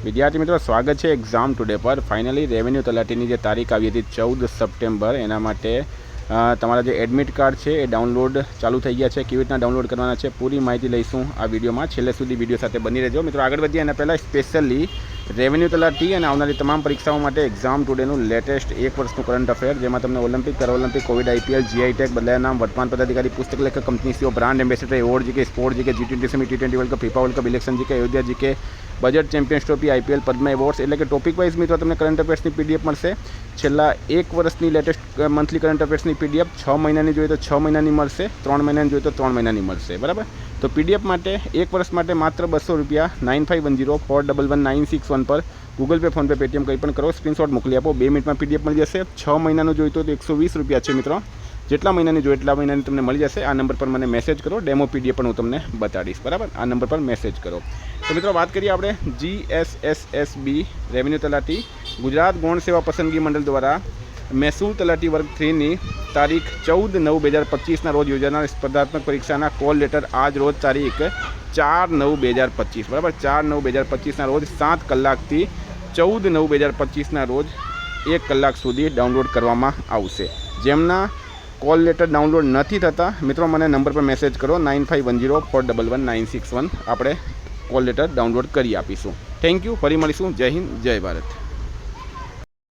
વિદ્યાર્થી મિત્રો, સ્વાગત છે એક્ઝામ ટુડે પર. ફાઇનલી રેવન્યુ તલાટીની જે તારીખ આવી હતી 14 સપ્ટેમ્બર, એના માટે તમારા જે એડમિટ કાર્ડ છે એ ડાઉનલોડ ચાલુ થઈ ગયા છે. કેવી રીતના ડાઉનલોડ કરવાના છે પૂરી માહિતી લઈશું આ વિડીયોમાં. છેલ્લે સુધી વિડીયો સાથે બની રહેજો. મિત્રો આગળ વધીએ એના પહેલાં સ્પેશિયલી રેવન્યુ તલાટી અને આવનારી તમામ પરીક્ષાઓ માટે એક્ઝામ ટુડેનું લેટેસ્ટ એક વર્ષનું કરંટ અફેર, જેમાં તમને Olympic, Paralympic, Covid, IPL, GI tag, બદલાયા નામ, વર્તમાન પદાધિકારી, પુસ્તક લેખક, company CEO, brand ambassador, award GK, sport GK, G20 summit, T20 world cup, FIFA world cup, election GK, Ayodhya GK, budget, champions trophy, IPL, Padma awards, એટલે કે ટોપિક વાઇઝ મિત્રો તમને કરંટ અફેર્સની પીડીએફ મળશે. છેલ્લા એક વર્ષની લેટેસ્ટ મંથલી કરંટ અફેર્સની પીડીએફ 6 મહિનાની જોઈએ તો 6 મહિનાની મળશે, 3 મહિનાની જોઈએ તો 3 મહિનાની મળશે. બરાબર. તો પીડીએફ માટે એક વર્ષ માટે માત્ર 200 રૂપિયા 9510411961 પર ગૂગલ પે, ફોનપે, પેટીએમ કંઈ પણ કરો, સ્ક્રીનશોટ મોકલી આપો. 2 મિનિટમાં પીડીએફ મળી જશે. 6 મહિનાનું જોઈતો તો 120 રૂપિયા છે મિત્રો. જેટલા મહિનાની જોઈએ એટલા મહિનાની તમને મળી જશે. આ નંબર પર મને મેસેજ કરો, ડેમો પીડીએફ પણ હું તમને બતાડીશ. બરાબર. આ નંબર પર મેસેજ કરો. તો મિત્રો વાત કરીએ આપણે GSSSB રેવન્યુ તલાટી ગુજરાત ગૌણ સેવા પસંદગી મંડળ દ્વારા મહેસૂલ તલાટી વર્ગ 3ની તારીખ 14/9/2025ના રોજ યોજાનાર સ્પર્ધાત્મક પરીક્ષાના કોલ લેટર આજ રોજ તારીખ 4/9/2025 બરાબર 4/9/2025ના રોજ 7 કલાકથી 14/9/2025ના રોજ 1 કલાક સુધી ડાઉનલોડ કરવામાં આવશે. જેમના કોલ લેટર ડાઉનલોડ નથી થતા મિત્રો, મને નંબર પર મેસેજ કરો 9510411961. આપણે કોલ લેટર ડાઉનલોડ કરી આપીશું. Thank you. ફરી મળીશું. જય હિન્દ, જય ભારત.